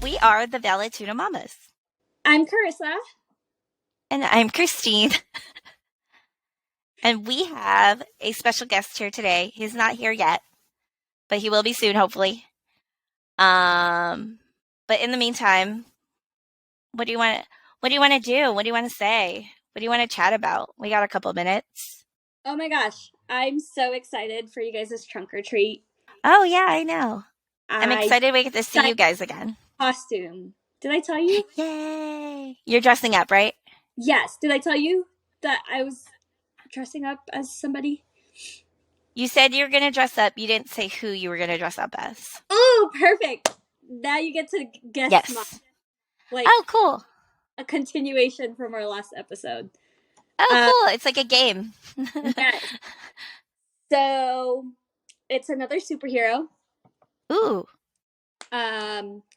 We are the Vale Tudo Mamas. I'm Carissa. And I'm Kristine. And we have a special guest here today. He's not here yet, but he will be soon, hopefully. But in the meantime, what do you want to do? What do you want to say? What do you want to chat about? We got a couple minutes. Oh my gosh, I'm so excited for you guys' trunk or treat. Oh yeah, I know. I'm excited we get to see you guys again. Costume. Did I tell you? Yay! You're dressing up, right? Yes. Did I tell you that I was dressing up as somebody? You said you were going to dress up. You didn't say who you were going to dress up as. Oh, perfect. Now you get to guess. Yes. Oh, cool. A continuation from our last episode. Oh, cool. It's like a game. Yes. So, it's another superhero. Ooh.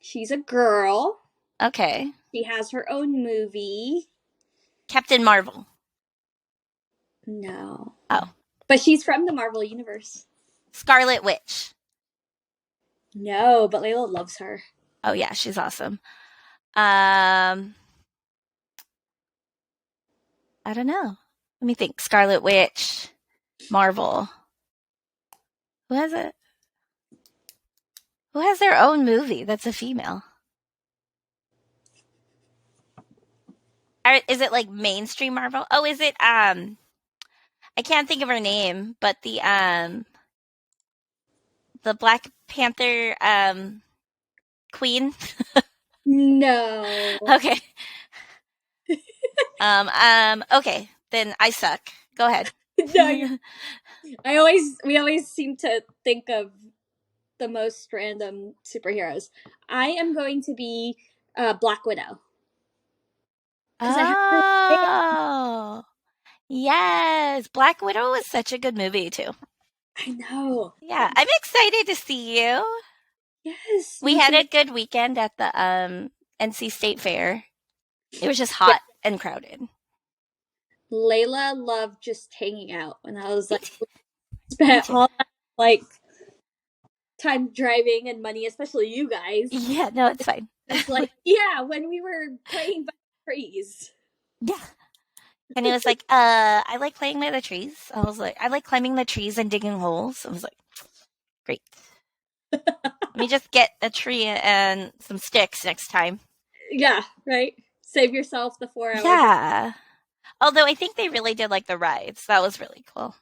She's a girl. Okay. She has her own movie. Captain Marvel. No. Oh. But she's from the Marvel Universe. Scarlet Witch. No, but Layla loves her. Oh, yeah. She's awesome. I don't know. Let me think. Scarlet Witch. Marvel. Who has it? Who has their own movie that's a female? Is it like mainstream Marvel? Oh, is it I can't think of her name, but the Black Panther queen? No. Okay. Okay, then I suck. Go ahead. No, we always seem to think of the most random superheroes. I am going to be Black Widow. Oh, yes. Black Widow was such a good movie, too. I know. Yeah, I'm excited to see you. Yes. We had a good weekend at the NC State Fair. It was just hot and crowded. Layla loved just hanging out, and I was like, spent all that, like, time driving and money, especially you guys. Yeah, no, it's fine. It's like, yeah, when we were playing by the trees. Yeah. And it was like, I like playing by the trees. I was like, I like climbing the trees and digging holes. I was like, great. Let me just get a tree and some sticks next time. Yeah, right? Save yourself the 4 hours. Yeah. Although I think they really did like the rides. That was really cool.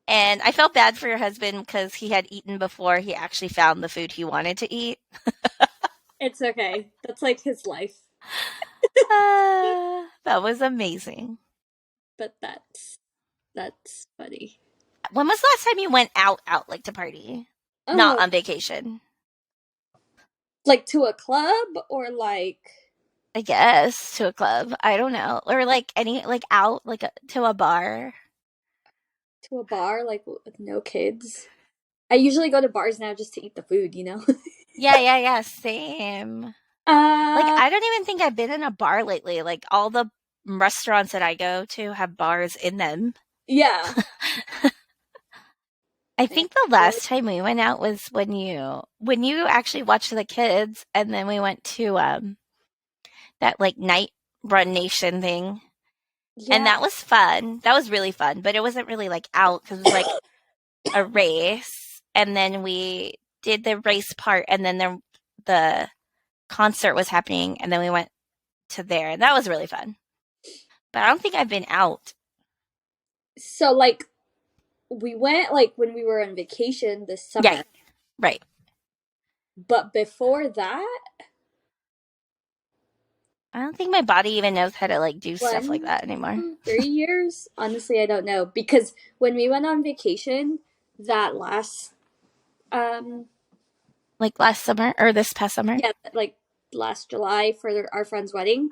And I felt bad for your husband because he had eaten before he actually found the food he wanted to eat. It's okay. That's like his life. That was amazing. But that's funny. When was the last time you went out like to party? Oh. Not on vacation. Like to a club or like... I guess to a club. I don't know. Or like out like to a bar. To a bar like with no kids. I usually go to bars now just to eat the food, you know? Yeah. Same. Like I don't even think I've been in a bar lately. Like all the restaurants that I go to have bars in them. Yeah. I think the last time we went out was when you actually watched the kids, and then we went to that like night run nation thing. Yeah. And that was fun. That was really fun, but it wasn't really like out because it was like a race, and then we did the race part, and then the concert was happening, and then we went to there, and that was really fun. But I don't think I've been out. So like we went like when we were on vacation this summer. Yeah. Right. But before that, I don't think my body even knows how to like do stuff like that anymore. 3 years? Honestly, I don't know. Because when we went on vacation that last like last summer or this past summer? Yeah, like last July for our friend's wedding.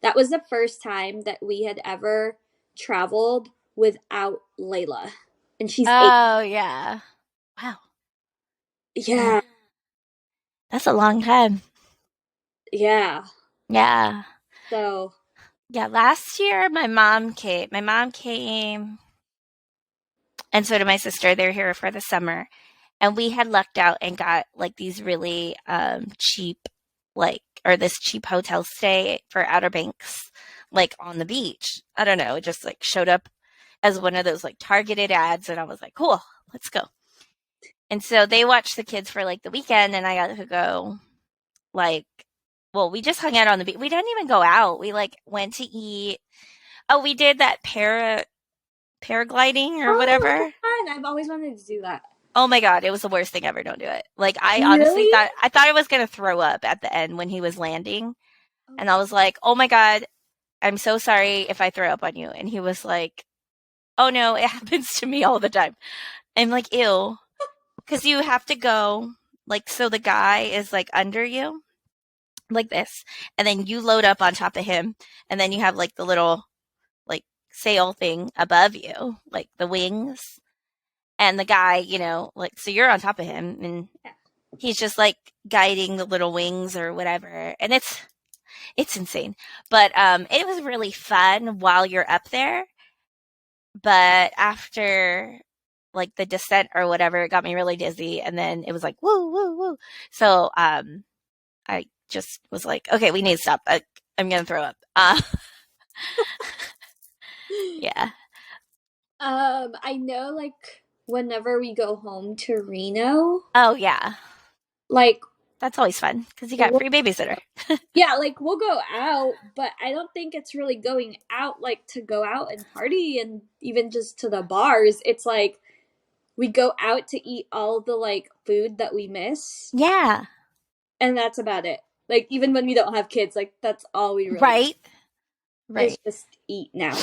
That was the first time that we had ever traveled without Layla. And she's 8. Oh, yeah. Wow. Yeah. That's a long time. Yeah. Yeah. So. Yeah, last year my mom came. And so did my sister. They're here for the summer. and we had lucked out and got like these really cheap, like, or this cheap hotel stay for Outer Banks, like on the beach. I don't know, it just like showed up as one of those like targeted ads, and I was like, cool, let's go. And so they watched the kids for like the weekend, and I got to go, like, well, we just hung out on the beach. We didn't even go out. We like went to eat. Oh, we did that paragliding or Oh, that's whatever. fun. I've always wanted to do that. Oh my god, it was the worst thing ever. Don't do it. Like, I honestly Really? thought I was gonna throw up at the end when he was landing, and I was like, "Oh my god, I'm so sorry if I throw up on you." And he was like, "Oh no, it happens to me all the time." I'm like, "Ew," because you have to go, like, so the guy is like under you, like this, and then you load up on top of him, and then you have like the little like sail thing above you, like the wings, and the guy, like, so you're on top of him, and he's just like guiding the little wings or whatever, and it's insane. But it was really fun while you're up there, but after like the descent or whatever, it got me really dizzy, and then it was like woo woo woo. So I just was like, okay, we need to stop. I'm gonna throw up. Yeah. I know, like, whenever we go home to Reno, Oh yeah, like, that's always fun because you got we'll, free babysitter. yeah, like, we'll go out, but I don't think it's really going out, like, to go out and party and even just to the bars. It's like we go out to eat all the, like, food that we miss, Yeah. and that's about it. Like, even when we don't have kids, like, that's all we really Right. is Right. just eat now.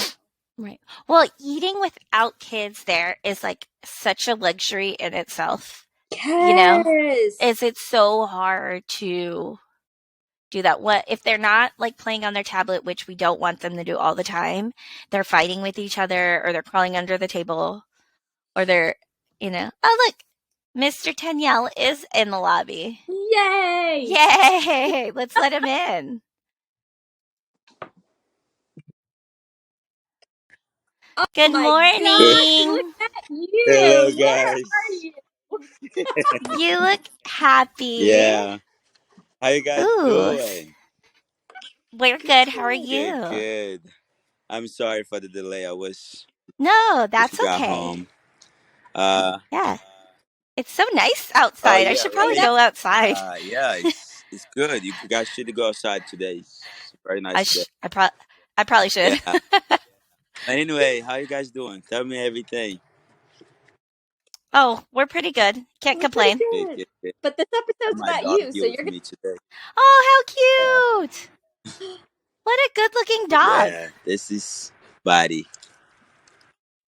Right. Well, eating without kids there is like such a luxury in itself. You know, Yes. it's so hard to do that. What if they're not like playing on their tablet, which we don't want them to do all the time? They're fighting with each other, or they're crawling under the table, or they're, oh look, Mr. Taniel is in the lobby. Yay! Yay! Let's let him in. Oh Good my gosh, look morning. at you. Hello, Where are guys. you? You look happy. Yeah. How you guys Ooh, doing? we're good. How are Good. Good, you? good. I'm sorry for the delay. I was No, just that's got okay. home. Uh Yeah. It's so nice oh outside. I yeah, should probably Yeah. really. go outside. Yeah, it's good. You guys should go outside today. It's a very I nice day. sh- I, pro- I probably should. Yeah. Anyway, how you guys doing? Tell me everything. Oh, we're pretty good. Can't We're pretty complain. Good, good. good, good. But this I have episode's my about dog you, here so with you're me today. Oh, Yeah. how cute. What a good looking dog. Yeah. This is Buddy.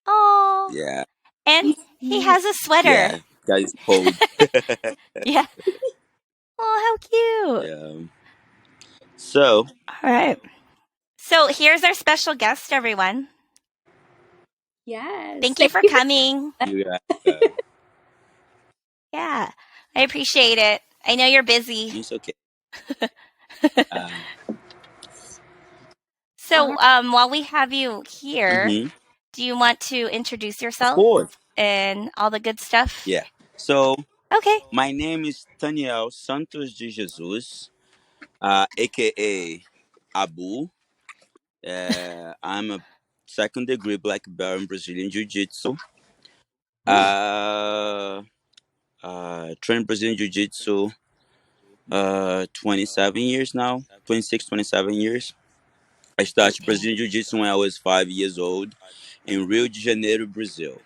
Oh, Yeah. and gonna he has a sweater. Yeah. Guys cold. Yeah. Oh, how cute. Yeah. So All right. So here's our special guest, everyone. Yes. Thank you Thank for you for coming. you guys Yeah, I appreciate it. I know you're busy. it's okay. Uh So, while we have you here, mm-hmm. do you want to introduce Of yourself course. and all the good stuff? Yeah. So Okay. my name is Taniel Santos de Jesus, aka Abu. I'm a second degree black belt in Brazilian Jiu-Jitsu. Ooh, Trained Brazilian Jiu-Jitsu 27 years now, 26, 27 years. I started dang. Brazilian Jiu-Jitsu when I was 5 years old in Rio de Janeiro, Brazil.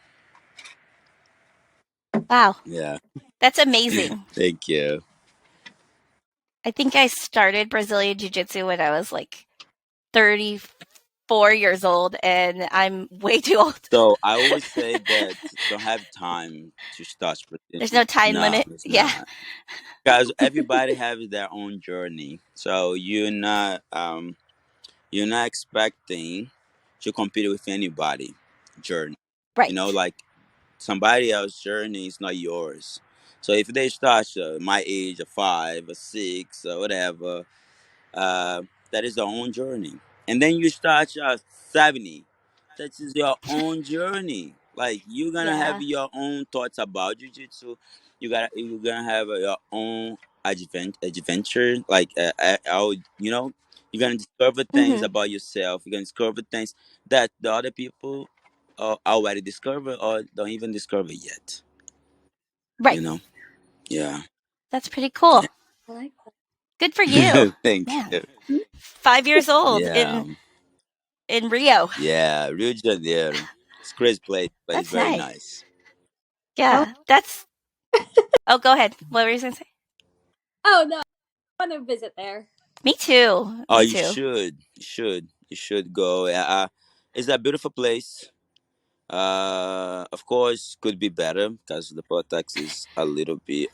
Wow, Yeah, that's amazing. thank you. I think I started Brazilian Jiu Jitsu when I was like 34 years old, and I'm way too old. So I always say that don't have time to start Brazilian There's no Jiu-Jitsu. time No, limit. it's Yeah, not. Because everybody has their own journey. So you're not expecting to compete with anybody journey. right. Like somebody else's journey is not yours. So if they start my age of 5 or 6 or whatever, uh, that is their own journey. And then you start 70. That is your own journey. Like you're gonna have Yeah. your own thoughts about jiu-jitsu. You're gonna have your own adventure. Like you're gonna discover things Mhm. about yourself. You're gonna discover things that the other people already discover or don't even discover yet. Right. You know? Yeah. That's pretty cool. I like Good for you. Thank Man. you. that. 5 years old Yeah. in Rio. Yeah. Rio de Janeiro. It's a crazy place, but it's That's very nice. nice. Oh, Yeah. That's Oh, go ahead. What were you going to say? oh no, I want to visit there. Me too. Oh, Me you too. should. You should. You should go. It's a beautiful place. Of course, could be better because the politics is a little bit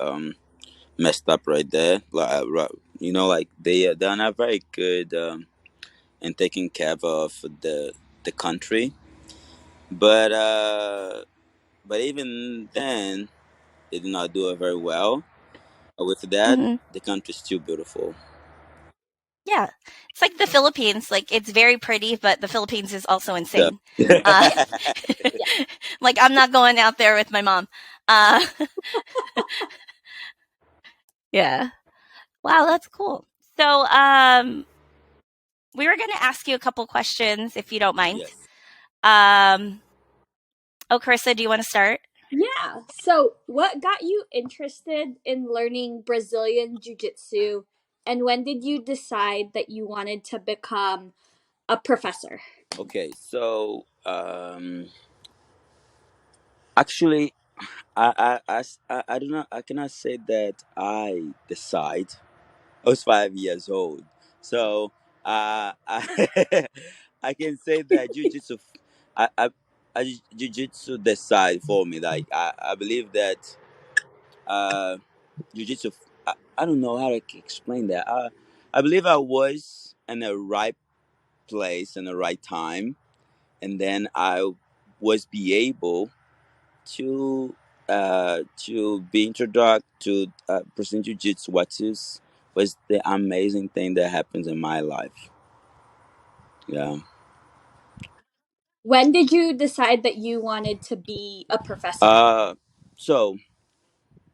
messed up right there. Like they're not very good in taking care of the country. But even then, they did not do it very well. With that, Mhm. the country's still beautiful. Yeah. It's like the Philippines. Like it's very pretty, but the Philippines is also So, insane. Uh like I'm not going out there with my mom. Uh yeah. Wow, that's cool. So, we were going to ask you a couple questions if you don't mind. yes. Um Oh, Carissa, do you want to start? Yeah. So, what got you interested in learning Brazilian Jiu Jitsu, and when did you decide that you wanted to become a professor? Okay. So, actually, I do not. I cannot say that I decide. I was 5 years old, so I I can say that jujitsu. Jujitsu decide for me. Like I believe that uh, jujitsu. I don't know how to explain that. I believe I was in the right place in the right time, and then I was be able to be introduced to Brazilian Jiu-Jitsu, what is was the amazing thing that happens in my life. Yeah. When did you decide that you wanted to be a professor? Uh, so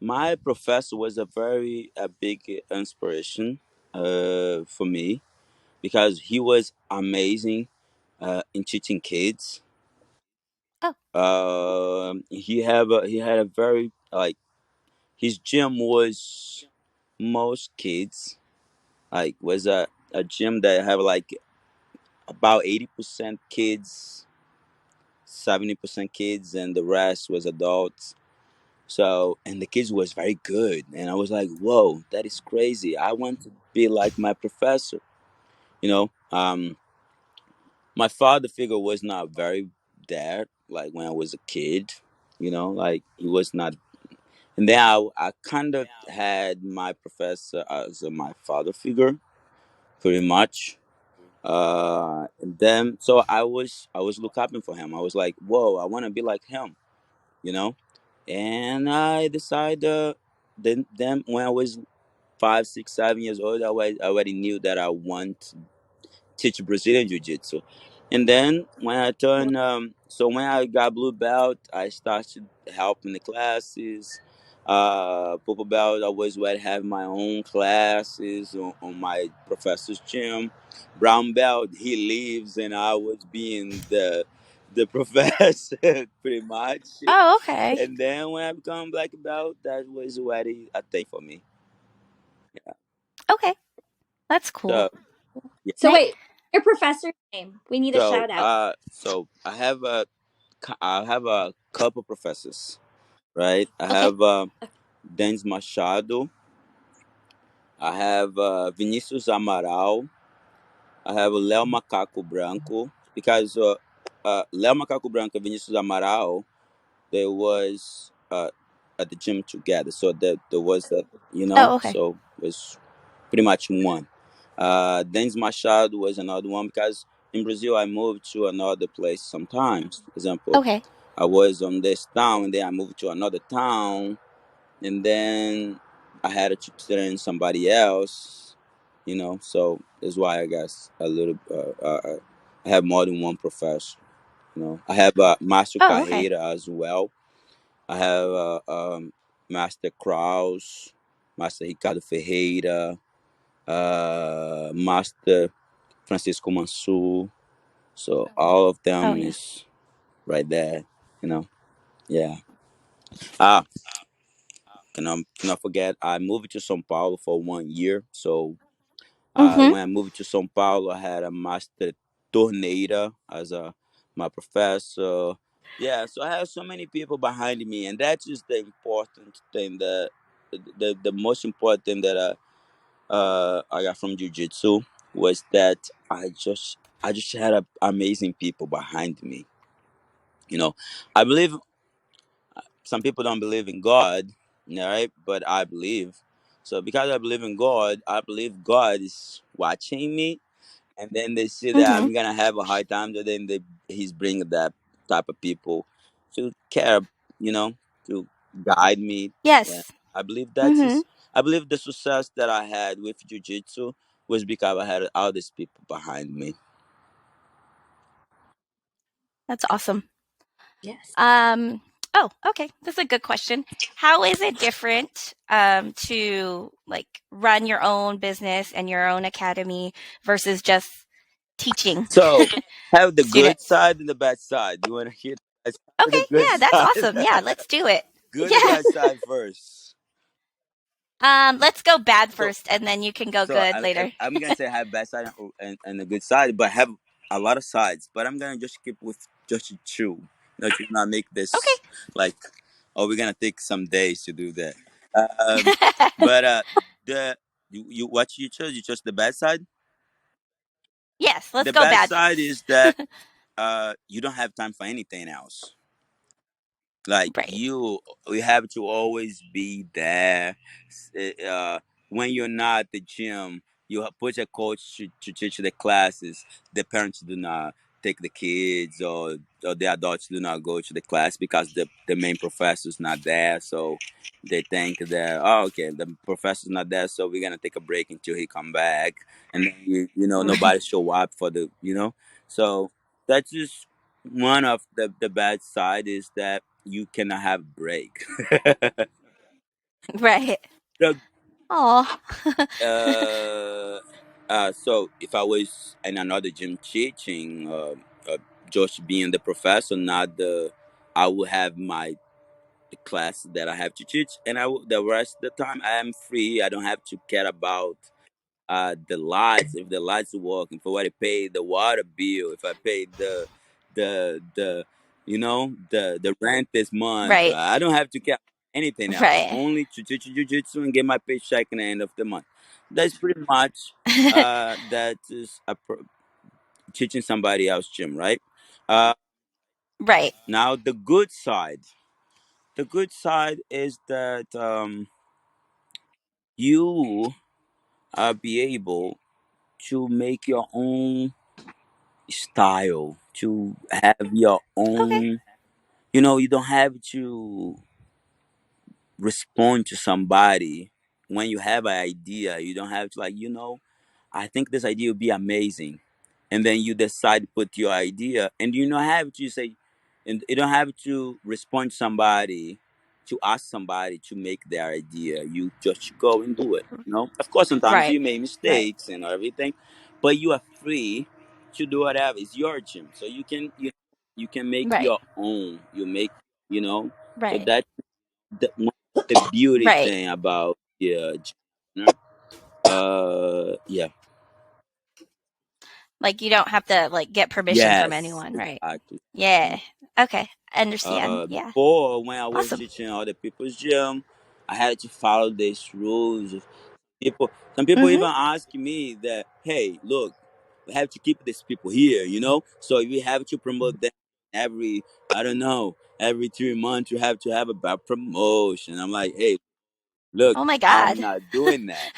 my professor was a big inspiration for me because he was amazing in teaching kids. Oh, He had a very like his gym was most kids like was a gym that have like about 80% kids, 70% kids, and the rest was adults. So and the kids was very good, and I was like, whoa, that is crazy. I want to be like my professor. You know, my father figure was not very there like when I was a kid. Like he was not. And then I kind of had my professor as my father figure, pretty much. And then so I was looking up for him. I was like, whoa, I want to be like him, you know. And I decided. Then when I was 5, 6, 7 years old, I already knew that I want teach Brazilian Jiu Jitsu. And then when I got blue belt, I started helping the classes. Purple belt, I was where I have my own classes on my professor's gym. Brown belt, he leaves, and I was being the professor pretty much. oh, okay. And then when I become black belt, that was already a thing for me. Okay. That's So cool. yeah. So, Nice. wait, your professor's name. We need a shout out. So I have a couple professors, right? I Okay. have Denis Machado. I have Vinicius Amaral. I have Léo Macaco Branco because Léo Macaco Branco and Vinicius Amaral they was at the gym together, so there was Oh, okay. so it was pretty much one. Denis Machado was another one because in Brazil I moved to another place sometimes. For example, Okay. I was on this town and then I moved to another town and then I had to train somebody else, so that's why I guess a little I have more than one professor, I have Master Oh, okay. Carreira as well. I have Master Kraus, Master Ricardo Ferreira, Master Francisco Mansur. So all of Oh, them yeah. is right there. You know, yeah. Ah, cannot forget. I moved to São Paulo for 1 year. So Mm-hmm. when I moved to São Paulo, I had a Master Torneira as my professor. Yeah, so I have so many people behind me, and that is the important thing. The most important thing that I got from Jiu-Jitsu was that I just had amazing people behind me. I believe some people don't believe in God, right? But I believe. So because I believe in God, I believe God is watching me, and then they see that Mm-hmm. I'm gonna have a hard time. So then he's bringing that type of people to care, you know, to guide me. Yeah, Yes. I believe that Mm-hmm. is. I believe the success that I had with jiu-jitsu was because I had all these people behind me. That's awesome. Yes. Oh, okay. That's a good question. How is it different to like run your own business and your own academy versus just teaching So have the good students? side and the bad side. You want to hear the Okay, good yeah, that's side? awesome. Yeah, let's do it. Good and Yeah. bad side first. Let's go bad So first and then you can go so good later. I'm gonna say have bad side and a good side, but have a lot of sides. But I'm gonna just keep with just two. To not make this like, oh, we're gonna take some days to do that. Um, Okay. but the you what you chose? You chose the bad side. Yes, let's The go bad bad side first. is that you don't have time for anything else. Like Right. you have to always be there. Uh, when you're not at the gym, you put a coach to teach the classes. The parents do not take the kids, or the adults do not go to the class because the main professor's not there. So they think that, oh, okay, the professor's not there, so we're gonna take a break until he come back, and then Right. nobody show up for the. So that's just one of the bad side is that you cannot have break. Right. the, Oh. so if I was in another gym teaching, just being the professor, not I would have my the class that I have to teach, and the rest of the time I am free. I don't have to care about the lights, if the lights are working, for what I pay the water bill, if I paid the the rent this month. Right. I don't have to care anything else. Right. Only to teach jiu-jitsu and get my paycheck at the end of the month. That's pretty much that is teaching somebody else gym, right? Uh, Right. Now the good side. The good side is that you be able to make your own style, to have your Okay. own. You don't have to respond to somebody when you have an idea. You don't have to, like, I think this idea would be amazing, and then you decide to put your idea, and you don't have to say, and you don't have to respond to somebody, to ask somebody to make their idea. You just go and do it. Of course sometimes Right. you make Right. mistakes and everything, but you are free to do whatever. It's your gym, so you can make Right. your own. You make, so Right. that's the beauty Right. thing about, yeah, gym. Yeah. Like you don't have to like get permission from Yes, anyone, right? exactly. Yeah. Okay. I understand. Yeah. Before, when I was Awesome. teaching other people's gym, I had to follow these rules. Some people Mhm. even ask me that, hey, look, we have to keep these people here, so we have to promote them every, I don't know, every 3 months. You have to have a bad promotion. I'm like, hey, look, Oh my I'm god. not doing that.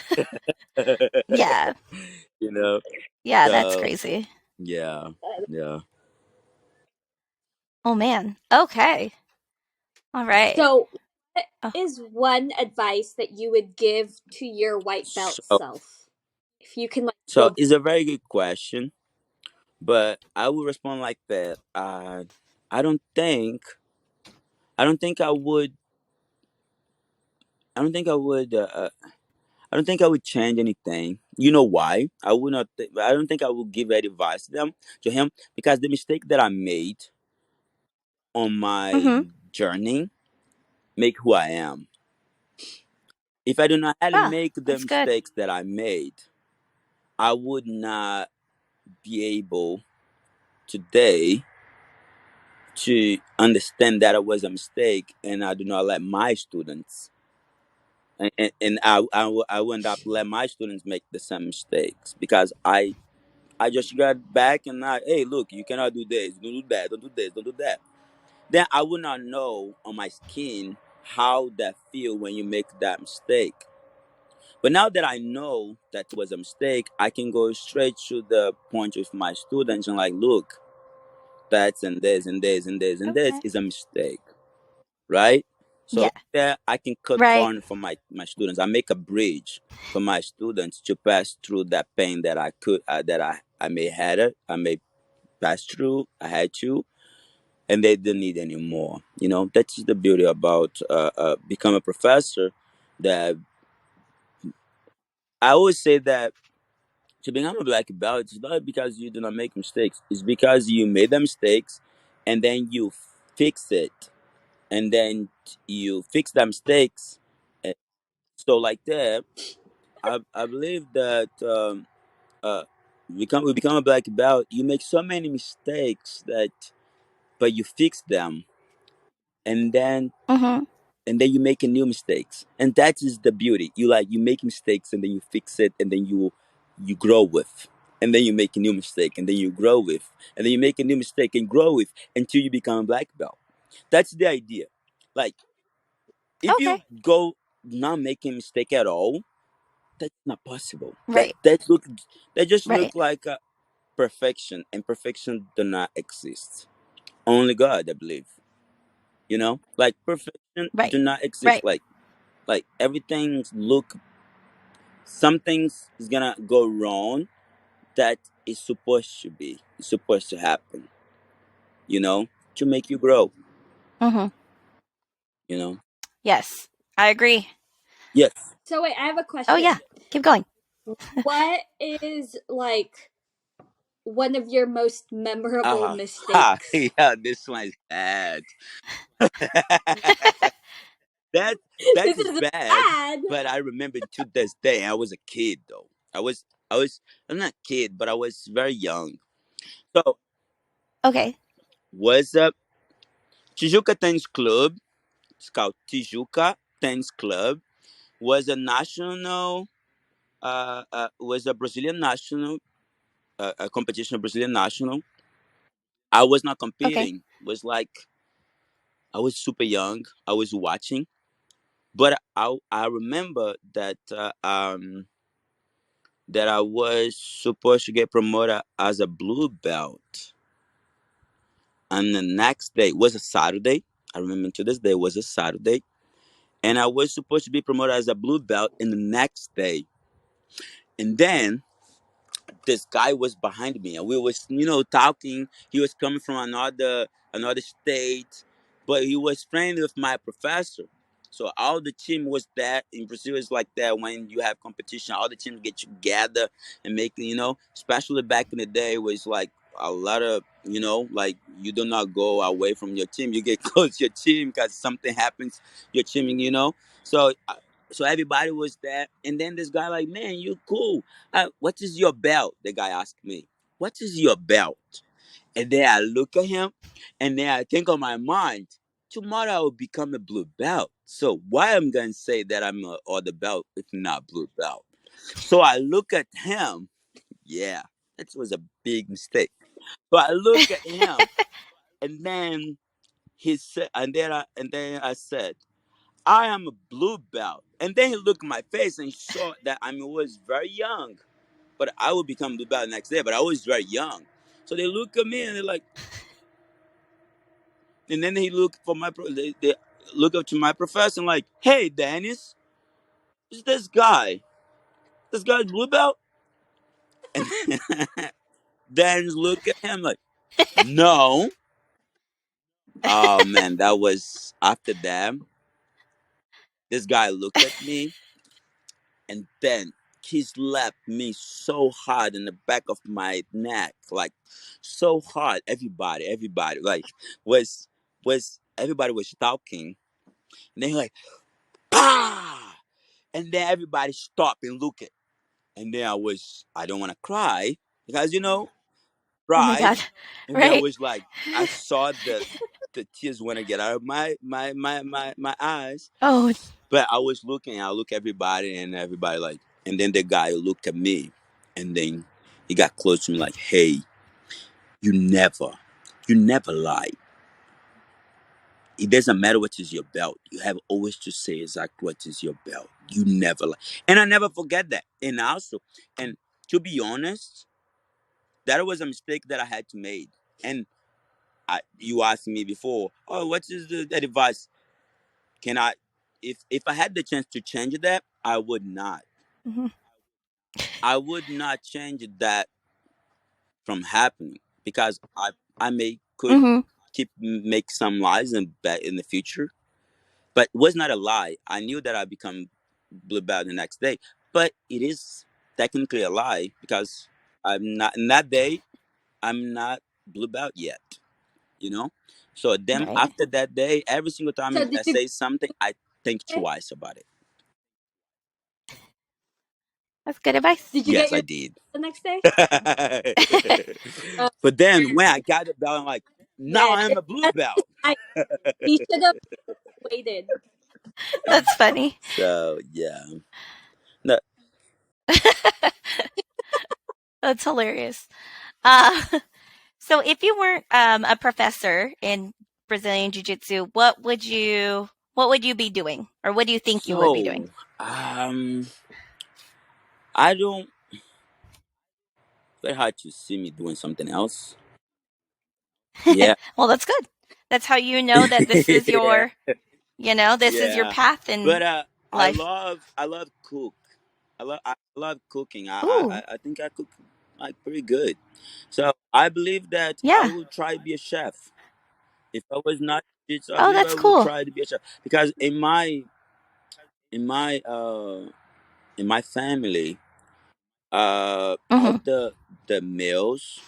Yeah. you know, Yeah, that's so crazy. yeah, yeah. Oh man. Okay. All right. So, what Oh, is one advice that you would give to your white belt So, self? If you can like so go it's a very good question. But I would respond like that. I don't think I don't think I would I don't think I would I don't think I would change anything. You know why? I would not. I don't think I would give any advice to him because the mistake that I made on my Mm-hmm. journey make who I am. If I do not hadn't Ah, make the that's good. mistakes that I made, I would not be able today to understand that it was a mistake, and I do not let my students, and I will end up let my students make the same mistakes because I just got back and hey, look, you cannot do this, don't do that, don't do this, don't do that. Then I would not know on my skin how that feel when you make that mistake. But now that I know that was a mistake, I can go straight to the point with my students and like, look, that's and this and this and this and this Okay. is a mistake, right? So Yeah. like that I can cut Right. corner for my students. I make a bridge for my students to pass through that pain that I could that I may had it, I may pass through, I had to, and they didn't need anymore. You know, that's the beauty about become a professor. That I always say that to become a black belt, it's not because you do not make mistakes. It's because you made the mistakes, and then you fix it, and then you fix the mistakes. And so like that, I believe that we become a black belt. You make so many mistakes that, but you fix them, and then Mm-hmm. you make a new mistakes, and that is the beauty. You make mistakes and then you fix it, and then you grow with, and then you make a new mistake and then you grow with, and then you make a new mistake and grow with until you become a black belt. That's the idea. Like if you Okay. go not making mistake at all, that's not possible. Right. That just Right. look like perfection, and perfection do not exist. Only God, I believe. Like perfection Right. do not exist. Right. Like everything look, some things is gonna go wrong that is supposed to be, it's supposed to happen, to make you grow, Mm-hmm. you know. Yes. I agree. Yes. So wait, I have a Oh yeah. question. Keep going. What is like one of your most memorable Ha, mistakes? yeah, this one is bad. that that This is is bad, bad. but I remember to this day. I was a kid though. I was I'm not a kid, but I was very young. So Okay. was a Tijuca Tennis Club. It's called Tijuca Tennis Club. Was a national was a Brazilian national, a competition, of Brazilian national. I was not Okay. competing. Was like I was super young. I was watching, but I remember that I was supposed to get promoted as a blue belt, and the next day was a Saturday. I remember to this day was a Saturday, and I was supposed to be promoted as a blue belt in the next day, and then this guy was behind me and we was talking. He was coming from another state, but he was friendly with my professor. So all the team was that in Brazil is like that. When you have competition, all the teams get together and make, especially back in the day was like a lot of, like you do not go away from your team, you get close to your team because something happens your team, so so everybody was there, and then this guy like, man, you cool. What is your belt? The guy asked me, what is your belt? And then I look at him, and then I think on my mind, tomorrow I will become a blue belt. So why I'm gonna say that I'm a other belt if not blue belt? So I look at him. Yeah, that was a big mistake. So I look at him, and then he said, and then I said, I am a blue belt. And then he looked at my face and saw that I was very young, but I would become blue belt next day. But I was very young, so they look at me and they're like, and then he look for they look up to my professor and like, hey, Dennis, is this guy? This guy's blue belt. And Then look at him like, no. Oh man, that was after that. This guy looked at me and then he slapped me so hard in the back of my neck, like so hard. Everybody, like was everybody was talking, and then like, ah, and then everybody stopped and looked at, and then I don't want to cry because Oh my right, God. and then I Right. was like, I saw the tears want to get out of my eyes. Oh, But I was looking, I look everybody and everybody like, and then the guy looked at me, and then he got close to me like, "Hey, you never, you never lie. It doesn't matter what is your belt. You have always to say exactly what is your belt. You never lie." And I never forget that. And also, and to be honest, that was a mistake that I had to make. And you asked me before, oh, what is the advice? Can I, if I had the chance to change that, I would not. hmm I would not change that from happening because I may could hmm keep make some lies in the future, but it was not a lie. I knew that I become blue belt the next day, but it is technically a lie because I'm not in that day. I'm not blue belt yet. You know, so then Right. after that day, every single time So if did I you say something, I think get twice about it. That's good advice. did you get Yes, I your did. the next day? Oh But then when I got the belt, I'm like, now man, I am if a blue that's belt. I he should have waited. That's funny. So yeah, no, That's hilarious. Uh, so if you weren't a professor in Brazilian Jiu-Jitsu, what would you be doing? Or what do you think you would be doing? so um, I don't. Very hard to see me doing something else. Yeah, Well, that's good. That's how you know that this is yeah, your yeah. path in But life. I love cook. I love cooking. Ooh, I think I cook like pretty good. So I believe that I yeah. will try to be a chef. If I was not, so I Oh, believe I that's would cool. try to be a chef because in my uh in my family, all Mhm. the males,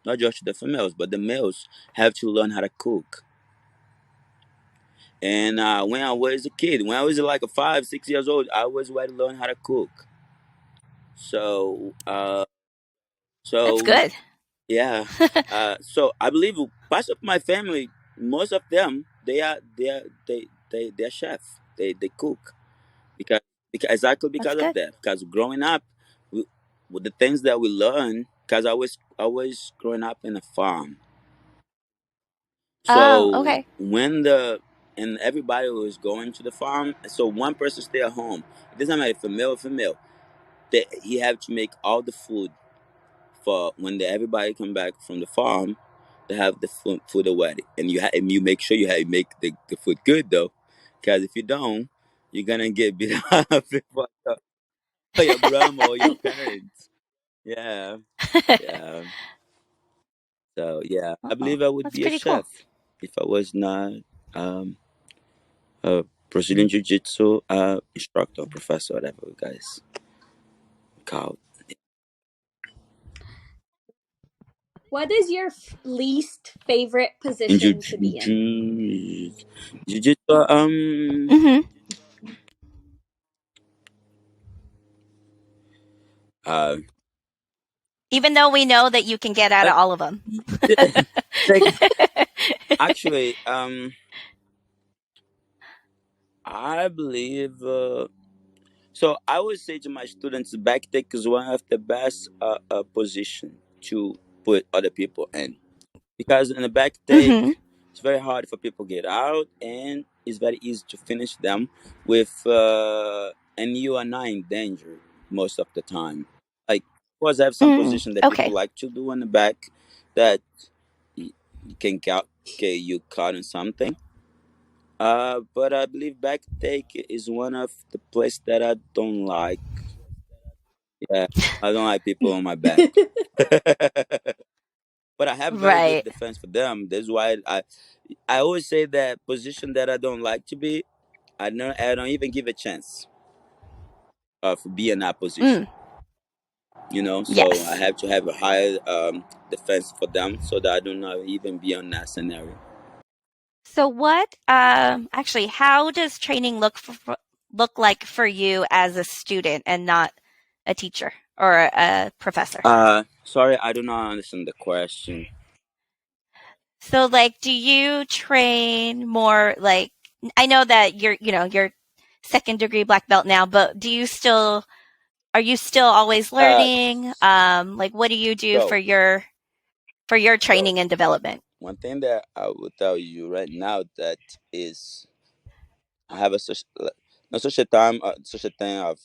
not just the females, but the males have to learn how to cook. And when I was a kid, when I was like a 5, 6 years old, I was ready to learn how to cook. So That's so good. yeah, so I believe part of my family, most of them, they're chef. They cook because exactly That's because of good. that. Because growing up, we, with the things that we learn, because I was growing up in a farm. Oh, So okay. when the and everybody was going to the farm, so one person stay at home. It doesn't matter if a male or female. He have to make all the food for when everybody come back from the farm. They have the food already, and and you make sure you make the food good though, because if you don't, you're gonna get beat up by your grandma or your parents. Yeah, yeah. So yeah, I Oh, believe I would that's be a pretty cool. chef if I was not um a Brazilian Jiu-Jitsu instructor, professor, whatever you guys call What is your least favorite in position to be in? Jiu-Jitsu. Mhm. Uh, Even though we know that you can get out uh, of all of them. like actually, I believe. So I would say to my students, back take is one of the best position to put other people in because in the back Mhm. take, it's very hard for people get out, and it's very easy to finish them with, and you are not in danger most of the time. Like, of course, I have some Mm, position that people okay. like to do in the back that you can count, okay, you caught in something. But I believe back take is one of the place that I don't like. Yeah, I don't like people on my back. but I have very good Right. defense for them. That's why I always say that position that I don't like to be, I don't even give a chance of being in that position. Mm, So I yes. have to have a higher defense for them so that I do not even be on that scenario. So what actually how does training look like for you as a student and not a teacher or a professor? Sorry, I do not understand the question. So like do you train more like I know that you're second degree black belt now, but are you still always Uh, learning? Like what do you do so for your so training and development? one thing that I will tell you right now that is I have a such no such a time such a thing of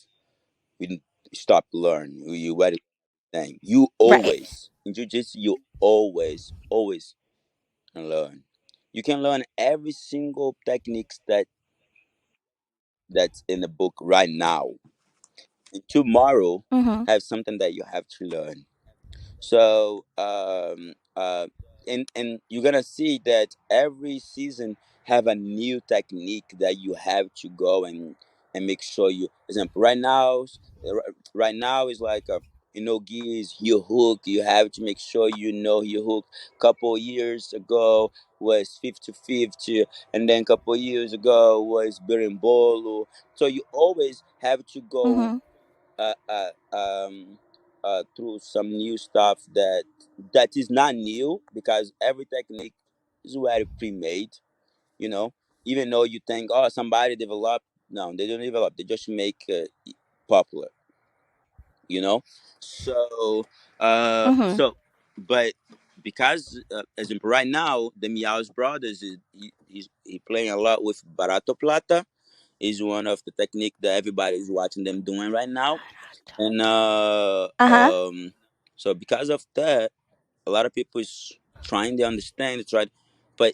we stop learning. You ready thing. You Right. always in jiu-jitsu you always can learn. You can learn every single techniques that's in the book right now. And tomorrow Mhm. have something that you have to learn. So and you're gonna see that every season have a new technique that you have to go and make sure you. Example, right now is like a gears your hook. You have to make sure you know your hook. Couple years ago was 50-50, and then couple years ago was berimbolo. So you always have to go Mhm. uh, uh, um, through some new stuff that is not new because every technique is already pre-made. You know, even though you think, oh, somebody developed, no, they don't develop. They just make popular. You know, so Mhm. but because as in right now, the Meows brothers he playing a lot with Barato Plata. Is one of the technique that everybody is watching them doing right now and Uh-huh. so because of that a lot of people is trying to understand it's right, but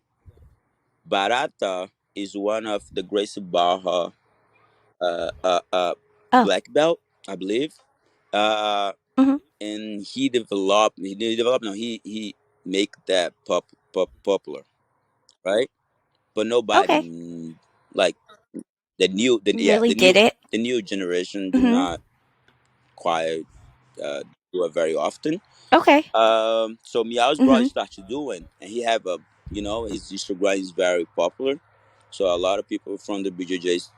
barata is one of the Gracie Barra uh, uh, uh, Oh. black belt, I believe. uh, Mhm. and he developed no he make that popular, right? But nobody Okay. like the new the yeah Really did it. the new generation do Mhm. not quite do it very often. Okay. So Meow's brother Mhm. started doing, and he have his Instagram is very popular. So a lot of people from the BJJs,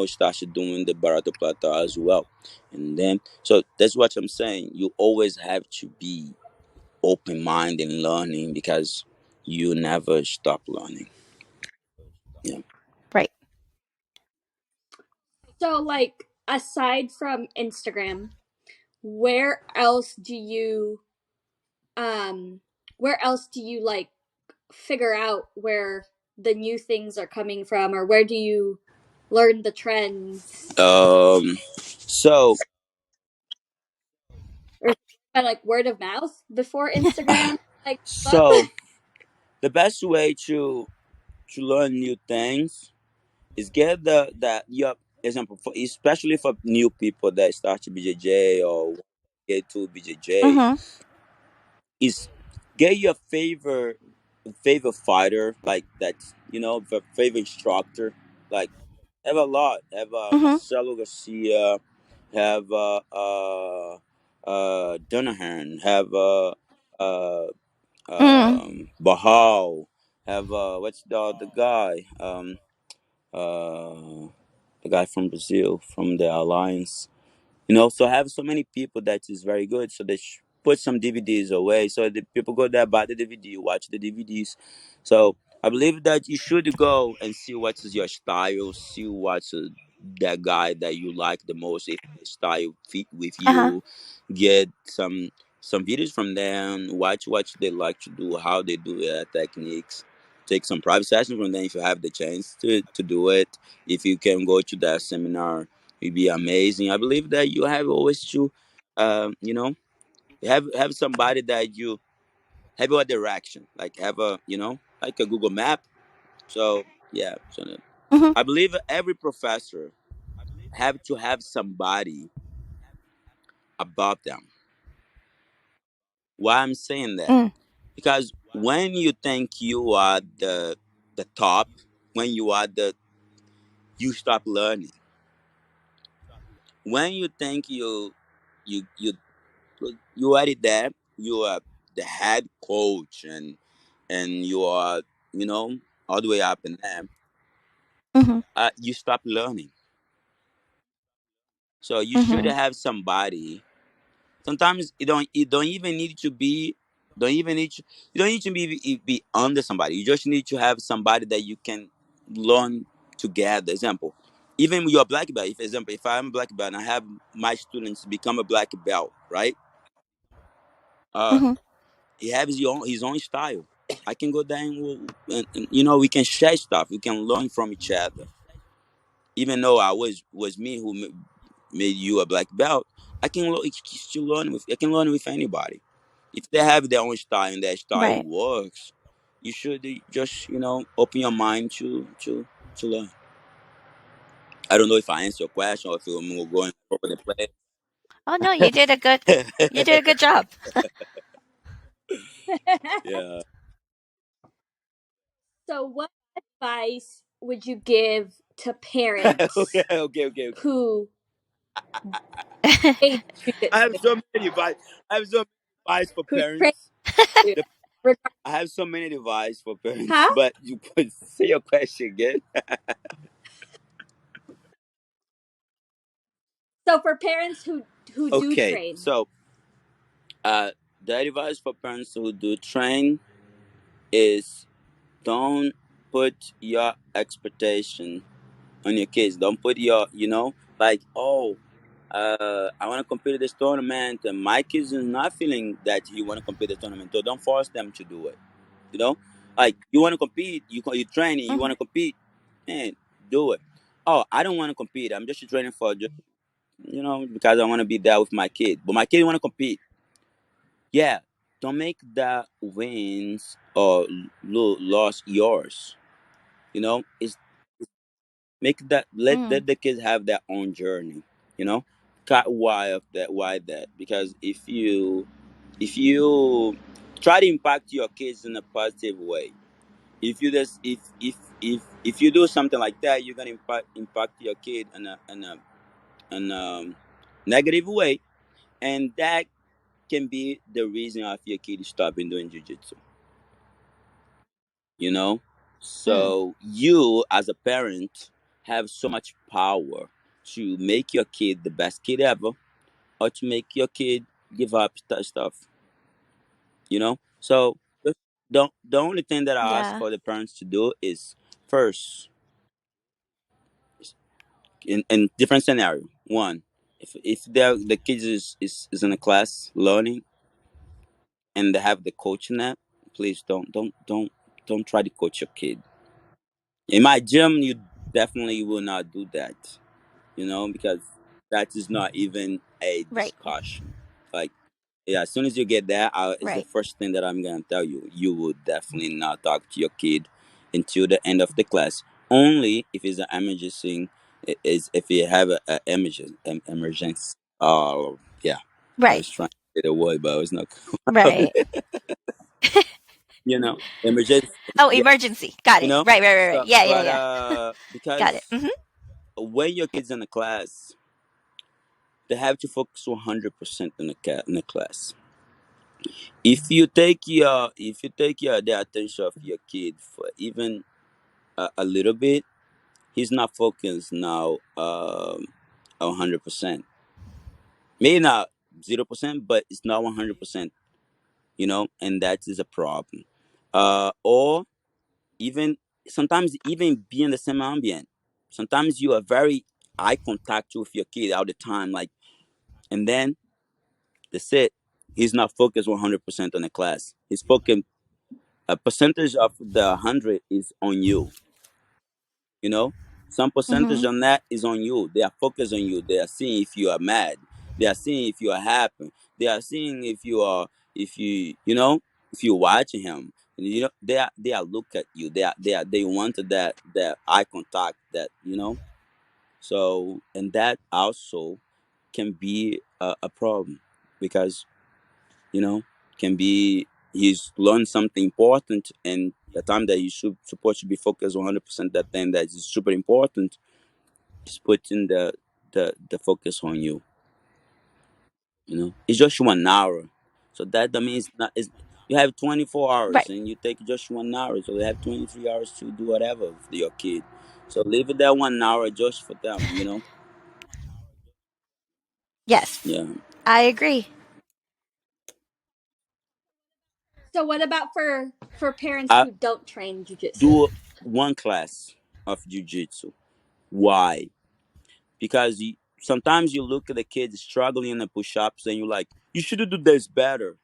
started doing the Barato Plata as well. And then, so that's what I'm saying. You always have to be open minded and learning because you never stop learning. Yeah. Right. So, like, aside from Instagram, where else do you, um, where else do you like figure out where the new things are coming from, or where do you learn the trends, So or by like word of mouth before Instagram like up? so the best way to learn new things is get the that your example for especially for new people that start to BJJ or get to BJJ Mhm. is get your favorite fighter like that's favorite instructor like have a lot have Mhm. Marcelo Garcia, have Dunahan, have uh Mm. Bahal, have what's the other guy uh, the guy from Brazil from the Alliance. So have so many people that is very good. So they put some DVDs away. So the people go there, buy the DVD, watch the DVDs. So I believe that you should go and see what is your style, see what's that guy that you like the most, if his style fit with Uh-huh. you. Get some videos from them, watch what they like to do, how they do their techniques. Take some private sessions from them if you have the chance to do it. If you can go to that seminar, it'd be amazing. I believe that you have always to, have somebody that you have a direction, like have like a Google Map. So yeah, so Mhm. I believe every professor have to have somebody above them. Why I'm saying that? Mm, Because when you think you are the top, when you are the you stop learning. When you think you you you are there, you are the head coach, and you are, you know, all the way up in there, mhm, you stop learning. So you should mhm, have somebody. Sometimes you don't even need to be don't even need to, you don't need to be under somebody. You just need to have somebody that you can learn together. Example, even your black belt. If example, if I'm a black belt and I have my students become a black belt, right? Uh, mhm. he has his own style. I can go there and you know, we can share stuff. We can learn from each other. Even though I was me who made you a black belt, still learn with. I can learn with anybody. If they have their own style and their style Right. works, you should just, open your mind to learn. I don't know if I answer your question or if we're going over the Oh no, you did a good job. yeah. So, what advice would you give to Okay, parents okay, okay, okay. who train I have jujitsu, so many advice. I have so many advice for who train parents. jujitsu? The- Regard- I have so many advice for parents, Huh? but you put say your question again. So, for parents who do Okay, train, so uh, the advice for parents who do train is don't put your expectation on your kids. Don't put your, like, oh, I want to compete in this tournament, and my kids is not feeling that you want to compete in the tournament. So don't force them to do it. You know, like you want to compete, you training, you want Mhm, to compete, and do it. Oh, I don't want to compete. I'm just training for just, because I want to be there with my kid. But my kid want to compete. Yeah, don't make that wins or loss yours. It's make that let mm, the kids have their own journey. You know, cut why that because if you try to impact your kids in a positive way, if you just if you do something like that, you're gonna impact your kid in a negative way, and that can be the reason of your kid stopping doing jiu-jitsu. you know mm. so you as a parent have so much power to make your kid the best kid ever, or to make your kid give up stuff. So the only thing that I ask Yeah. for the parents to do is, first, in different scenario, one, if the kids is in a class learning and they have the coach in that, please don't try to coach your kid. In my gym, you definitely will not do that, because that is not even a Right. discussion. Like, yeah, as soon as you get that out, is the Right. first thing that I'm gonna tell you. You will definitely not talk to your kid until the end of the class. Only if it's an emergency, is if you have a emergency. Oh, yeah. I Right. was trying to say the word, but I was not. Right. Emergency. Oh, Yeah, emergency. Got you it. know. Right. Right. Right. Right. So, Yeah. Yeah. but Yeah. Got it. because Mhm. when your kids in the class, they have to focus 100% in the class. If you take your the attention of your kid for even a little bit, he's not focused now 100%. Maybe not 0%, but it's not 100%. And that is a problem. Or even sometimes even be in the same ambient. Sometimes you are very eye contact with your kid all the time, like, and then that's it. He's not focused 100% on the class. He's focused a percentage of the 100 is on you. You know, some percentage Mhm. on that is on you. They are focused on you. They are seeing if you are mad. They are seeing if you are happy. They are seeing if you're watching him. They are look at you. They wanted that eye contact. So, and that also can be a problem, because you know can be he's learned something important, and the time that you should supposed to be focused 100% that thing that is super important is putting the focus on you. You know, it's just 1 hour, so that means not is you have 24 hours Right. and you take just 1 hour, so you have 23 hours to do whatever with your kid. So leave it that 1 hour just for them. You know. Yes. Yeah. I agree. So what about for parents I who don't train jujitsu? do one class of jiu-jitsu. Why? Because sometimes you look at the kids struggling in the push-ups and you're like, you should do this better.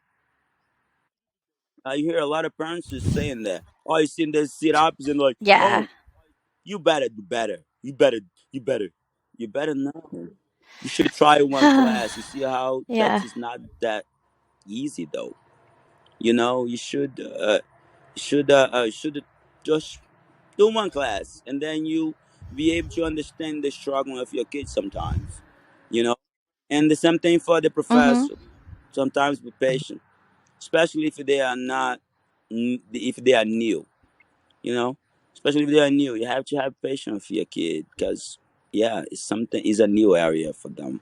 I hear a lot of parents just saying that. Oh, you see the sit-ups and like, Yeah. oh, you better do better. You better know. You should try one class. You see how that Yeah. is not that easy though. You know, you should just do one class, and then you be able to understand the struggle of your kids sometimes. You know, and the same thing for the Mhm. professor. Sometimes be patient, especially if they are not, if they are new. You know, especially if they are new, you have to have patience for your kid because yeah, it's a new area for them.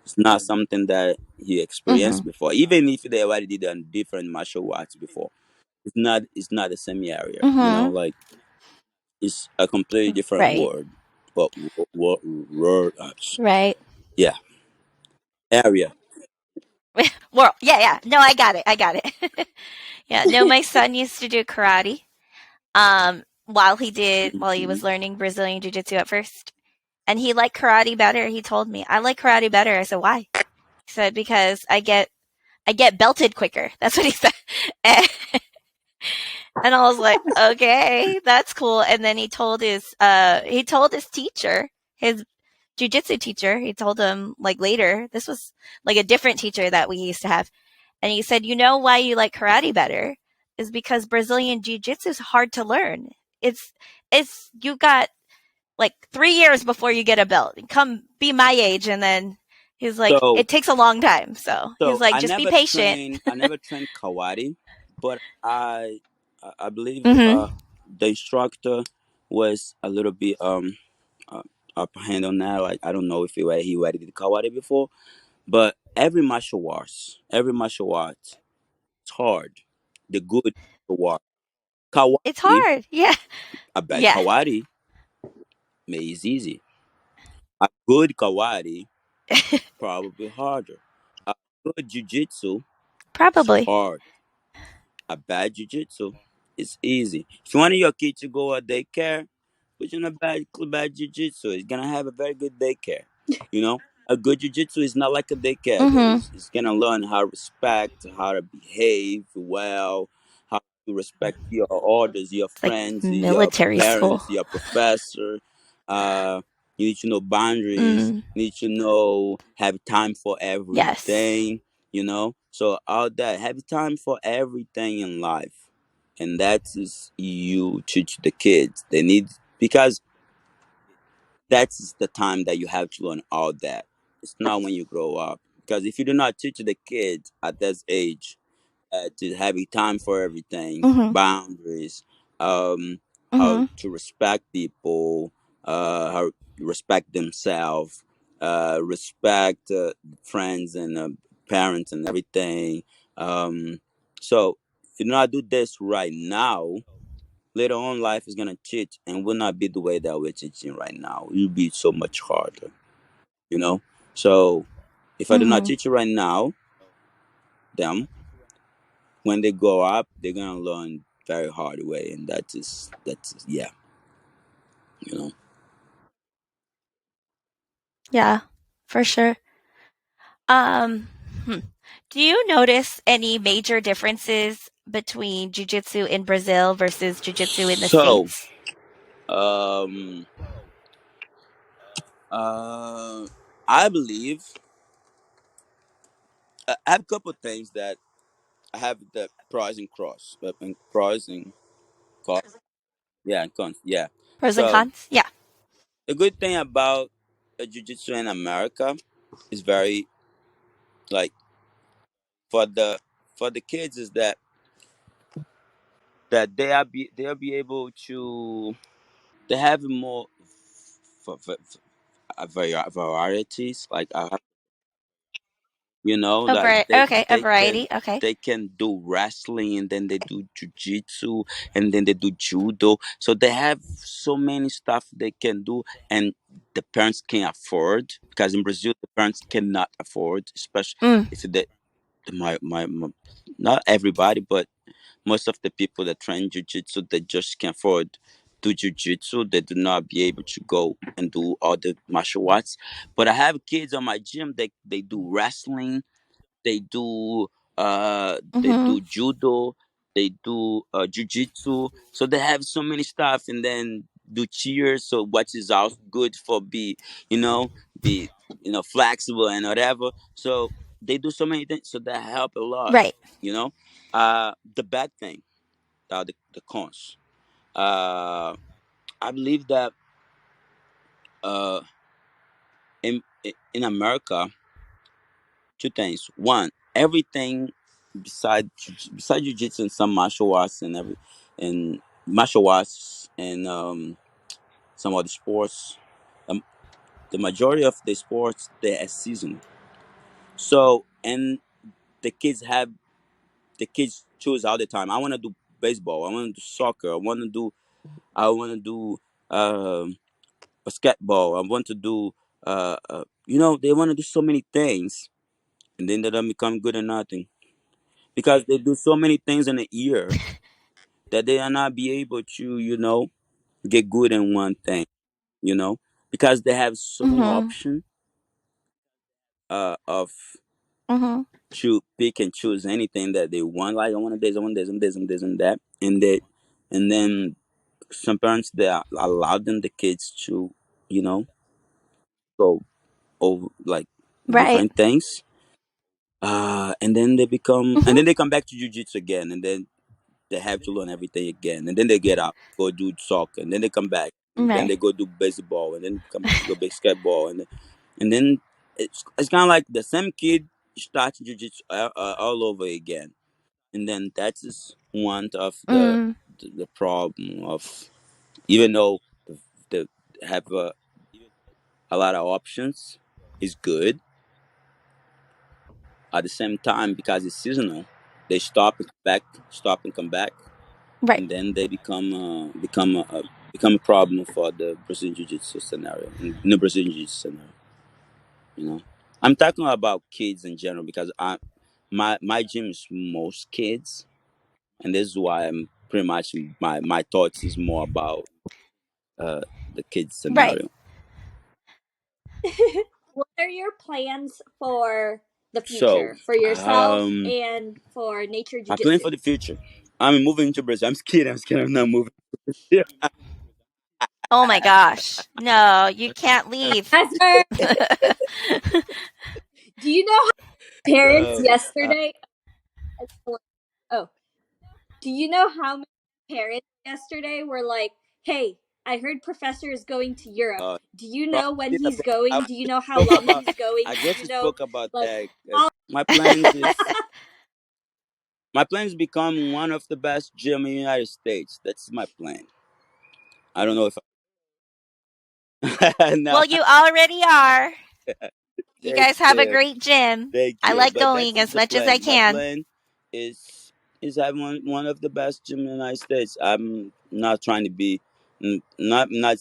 It's not something that he experienced Mhm. before. Even if they already did a different martial arts before, it's not the same area. You know, Mhm. like it's a completely different Right. word. But word, Right. yeah, area. Well, yeah, yeah. No, I got it. I got it. Yeah. No, my son used to do karate. While he Hmm. was learning Brazilian Jiu-Jitsu at first, and he liked karate better. He told me, "I like karate better." I said, "Why?" He said, "Because I get belted quicker." That's what he said. And I was like, okay, that's cool. And then he told his teacher, his jujitsu teacher, he told him like later, this was like a different teacher that we used to have. And he said, you know why you like karate better? Is because Brazilian jiu-jitsu is hard to learn. It's you got like 3 years before you get a belt. Come be my age, and then he's like, So it takes a long time. So he's so like, I just be never patient. trained. I never trained karate, but I believe Mm-hmm. the instructor was a little bit uh, upper hand on that. Like I don't know if he already did karate before, but every martial arts, it's hard. The good martial art. It's Karate, hard. Yeah. a bad Yeah. karate is easy. A good karate probably harder. A good jiu-jitsu is Probably. hard. A bad jiu-jitsu is easy. If you want your kid to go at daycare, put you in a bad jiu-jitsu. It's gonna have a very good daycare. You know, a good jiu-jitsu is not like a daycare though. Mm-hmm. It's gonna learn how to respect, how to behave well, how to respect your orders, your It's like friends, your military school. parents, your professor. Uh, you need to know boundaries. Mm. You need to know have time for Yes. everything. So all that have time for everything in life, and that is you teach the kids. They need because that's the time that you have to learn all that. It's not when you grow up. Because if you do not teach the kids at this age to have a time for everything, Mm-hmm. boundaries, how Mm-hmm. to respect people, how to respect themselves, respect friends and parents and everything. Um, so if you do not do this right now, later on life is gonna teach and will not be the way that we're teaching right now. It'll be so much harder, you know. So if I do not Mm-hmm. teach you right now, them when they grow up, they're gonna learn very hard way, and that's yeah, you know. Yeah, for sure. Um, hmm. Do you notice any major differences between jujitsu in Brazil versus jujitsu in the So States? um uh I believe I have a couple of things that I have the pros and pros and cons. Yeah, and cons. Yeah. Pros and So cons? Yeah. the good thing about jiu-jitsu in America is very like for the for the kids is that they'll be able to they have more varieties like A like okay, a variety. Okay. they can do wrestling, and then they do jiu-jitsu, and then they do judo, so they have so many stuff they can do. And the parents can afford, because in Brazil the parents cannot afford, especially Mm, if my not everybody, but most of the people that train jiu-jitsu, they just can't afford do jiu-jitsu. They do not be able to go and do all the martial arts. But I have kids on my gym, they do wrestling, they do they mhm. do judo, they do jiu-jitsu, so they have so many stuff. And then do cheers, so what is also good for you know be flexible and whatever. So they do so many things, so that help a lot. Right. you know the bad thing, the cons, uh I believe that uh in America, two things. One, everything beside jiu-jitsu and some martial arts and martial arts and some other sports, um, the majority of the sports, they are seasonal. So, and the kids have the kids choose all the time. I want to do baseball, I want to do soccer, I want to do basketball, I want to do they want to do so many things, and then they don't become good at nothing, because they do so many things in a year that they are not be able to get good in one thing, you know because they have so many Mhm. options of Mhm. to pick and choose anything that they want. Like, I want this, I want this, and this, and this, and that. And then some parents, they allow them, the kids, to you know go over like Right. different things. And Mhm. then they come back to jiu-jitsu again, and then they have to learn everything again, and then they get out, go do soccer, and then they come back, and then Right. they go do baseball, and then come back to go basketball, and then it's kind of like the same kid starting jiu-jitsu all over again. And then that is one of Mm. the problem of, even though the have a lot of options is good, at the same time, because it's seasonal, they stop and come back, Right. and then they become a problem for the Brazilian Jiu-Jitsu scenario, in the Brazilian Jiu-Jitsu scenario. You know, I'm talking about kids in general, because my gym is most kids, and this is why I'm pretty much my thoughts is more about uh the kids Right. scenario. What are your plans for the So, future for yourself and for nature my plan jiu-jitsu? for the future, I'm moving to Brazil. I'm not moving. Yeah. Oh my gosh. No, you can't leave. That's her. Do you know parents So, yesterday? Oh, do you know how many parents yesterday were like, "Hey, I heard Professor is going to Europe. uh, Do you know when probably he's I going? Do you know how spoke long about he's going? I Do just you know spoke about like that. how?" My plan is become one of the best gym in the United States. That's my plan. I don't know if no. Well, you already are. You Thank guys have a you. great gym. Thank I you. like But that going is as the much as I plan. My can. plan is have one of the best gym in the United States. I'm not trying to be I'm not saying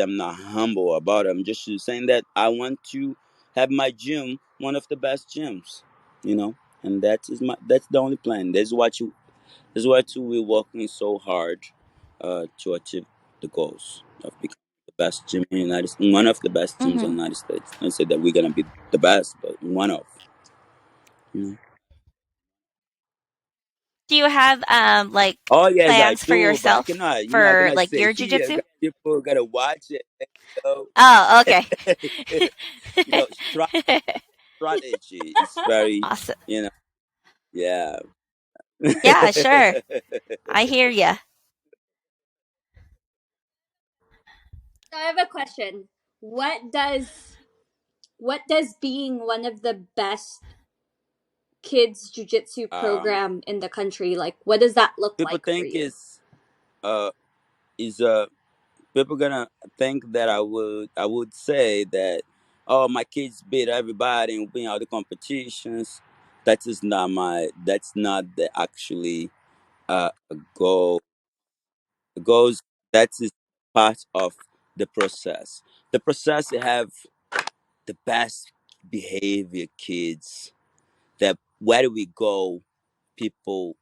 I'm not humble about it. I'm just saying that I want to have my gym one of the best gyms. You know, and that's the only plan. That's why too we're working so hard to achieve the goals of becoming the best gym in the United States, one of the best gyms in the Mhm. United States. I say that we're gonna be the best, but one of. You know? Do you have like Oh yes, I plans for do, but yourself I for cannot like say your here. jujitsu? People gotta watch it. You Oh, okay. you know, strategy is very, Awesome. you know, yeah. Yeah, sure. I hear ya. So I have a question. What does what does being one of the best kids jiu-jitsu program in the country? Like, what does that look People like for think you? is people gonna think that I would say that, oh, my kids beat everybody and win all the competitions. That's not the actually goal. The goals, that is part of the process. The process have the best behavior kids, that where we go, people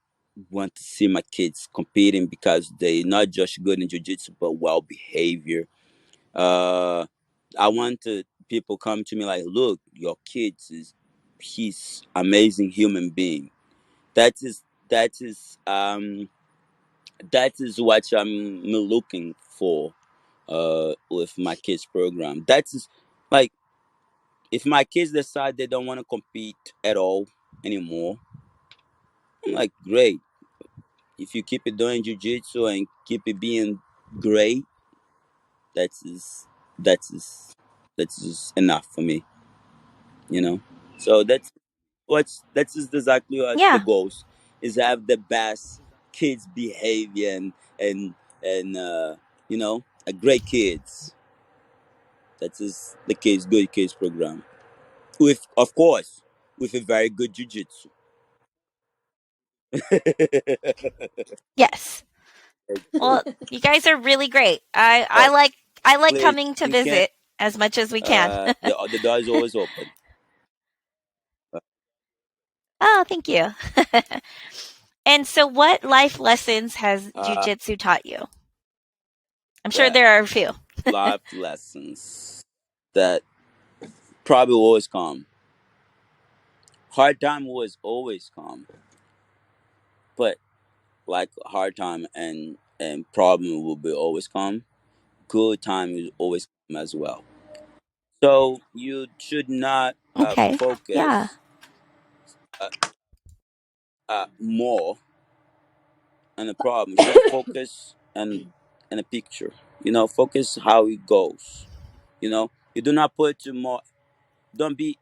want to see my kids competing because they not just good in jiu-jitsu but well behavior. uh I want to people come to me like, look, your kids is he's amazing human being. That is what I'm looking for with my kids program. That is like, if my kids decide they don't want to compete at all anymore, I'm like, great. If you keep it doing jiu-jitsu and keep it being great, that is that is that is enough for me, you know. So that is exactly what the Yeah. goals is: have the best kids behavior and a great kids. That is the kids good kids program, with, of course, with a very good jiu-jitsu. Yes. Well, you guys are really great. I Oh, I like I like please, coming to you can. visit as much as we can. The door is always open. Oh, thank you. And so what life lessons has Uh, jujitsu taught you? I'm sure that there are a few. life lessons that probably always come. Hard time was always come, but like hard time and problem will be always come. Good time will always come as well. So you should not Okay. Yeah. focus uh, more on the problem. You should focus on a picture. Focus how it goes. You do not put too more. Don't be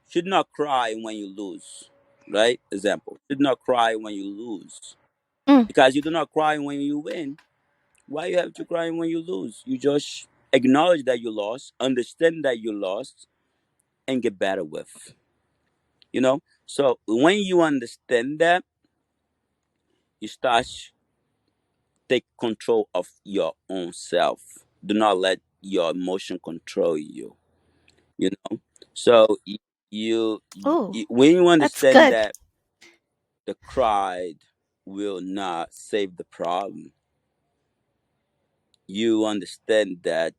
Should not cry when you lose, right? Example: should not cry when you lose, Mm, because you do not cry when you win. Why you have to cry when you lose? You just acknowledge that you lost, understand that you lost, and get better with. So when you understand that, you start take control of your own self. Do not let your emotion control you. You know. So ooh, when you that's understand good. that the cry will not save the problem, you understand that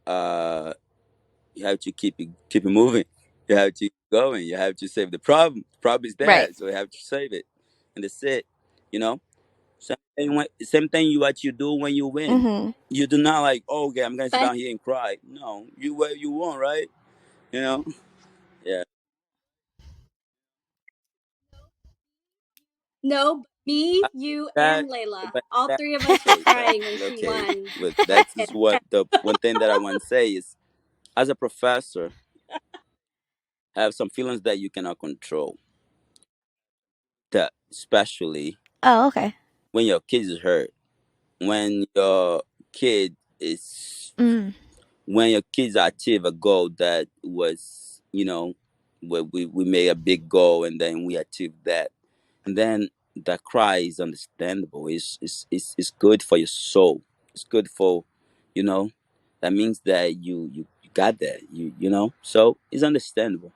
uh, you have to keep it moving. You have to keep going. You have to save the problem. The problem is there, Right. so you have to save it, and that's it. You know, same thing what you do when you win. Mhm. You do not like, oh, okay, I'm gonna sit But down here and cry. No, you won, right? You know, yeah. no, me, you, That, and Layla, but all that, three of us were okay, but crying when she okay, won. but that is what the one thing that I want to say is, as a professor, have some feelings that you cannot control. That especially Oh, okay. when your kid is hurt, when your kid is Mm. when your kids achieve a goal that was, where we made a big goal and then we achieved that, and then the cry is understandable. It's good for your soul. It's good for, you know that means that you got that, so it's understandable.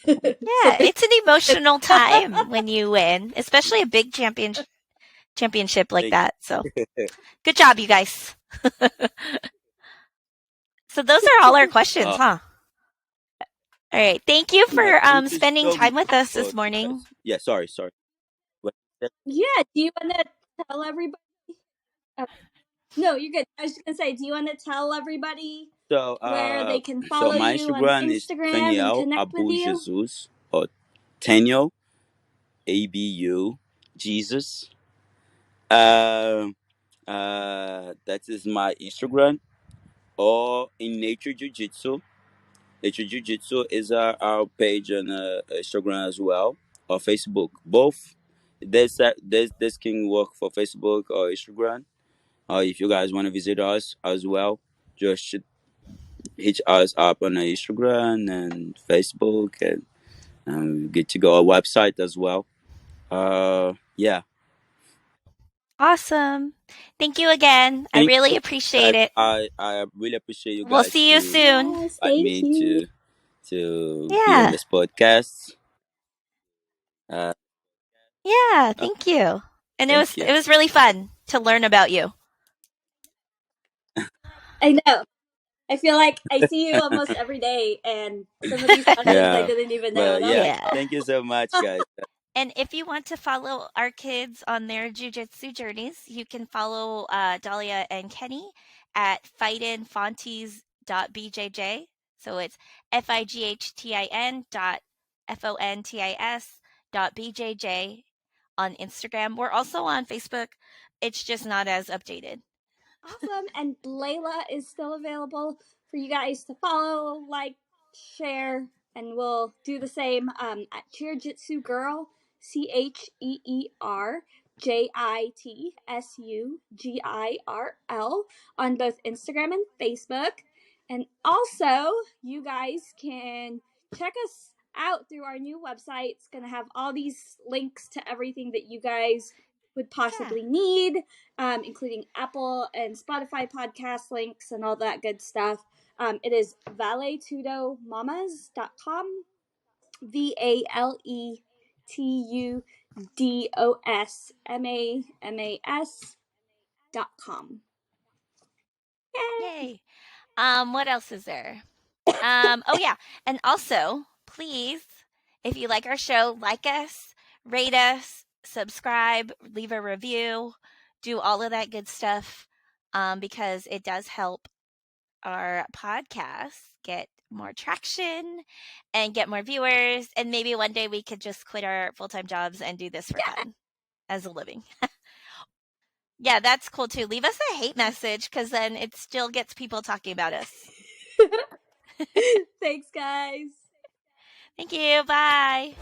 So Yeah, it's an emotional time when you win, especially a big championship like Thank that. So, good job, you guys. So those are all our questions, uh, huh? All right. Thank you for thank you spending so much time with us for this morning. yes, yeah, sorry. What- yeah, do you want to tell everybody? Oh, no, you're good. I was just gonna say, do you want to tell everybody So, where they can so follow my you on Instagram is Instagram and Taniel connect with Abu you? Jesus, or Taniel Abu Jesus. Um, that is my Instagram. or in Nature Jiu-Jitsu. Nature Jiu-Jitsu is our page on Instagram as well, or Facebook. Both. This can work for Facebook or Instagram. Or if you guys want to visit us as well, just hit us up on Instagram and Facebook, and get to go our website as well. Yeah. Awesome. Thank you again. I Thank really you, appreciate guys. it. I really appreciate you We'll guys see you to soon. Yes, invite thank me you. to be on Yeah. this podcast. Uh, Yeah, thank you. And it Thank was you. it was really fun to learn about you. I know. I feel like I see you almost every day, and some of these questions I Yeah, didn't even know. but And I was yeah, like, Yeah. thank you so much, guys. And if you want to follow our kids on their jujitsu journeys, you can follow Dahlia and Kenny at fightinfonties.bjj. So it's FIGHTIN dot FONTIS dot BJJ on Instagram. We're also on Facebook. It's just not as updated. awesome. And Layla is still available for you guys to follow, like, share, and we'll do the same at Jiujitsu Girl, CheerJitsugirl on both Instagram and Facebook. And also, you guys can check us out through our new website. It's going to have all these links to everything that you guys would possibly need, including Apple and Spotify podcast links and all that good stuff. It is valetudomamas.com, ValeTudoSmamas.com. Yay. What else is there? Oh yeah, and also, please, if you like our show, like us, rate us, subscribe, leave a review, do all of that good stuff, because it does help our podcast get more traction and get more viewers. And maybe one day we could just quit our full-time jobs and do this for fun as a living. Yeah, that's cool too. Leave us a hate message because then it still gets people talking about us. Thanks, guys. Thank you. Bye.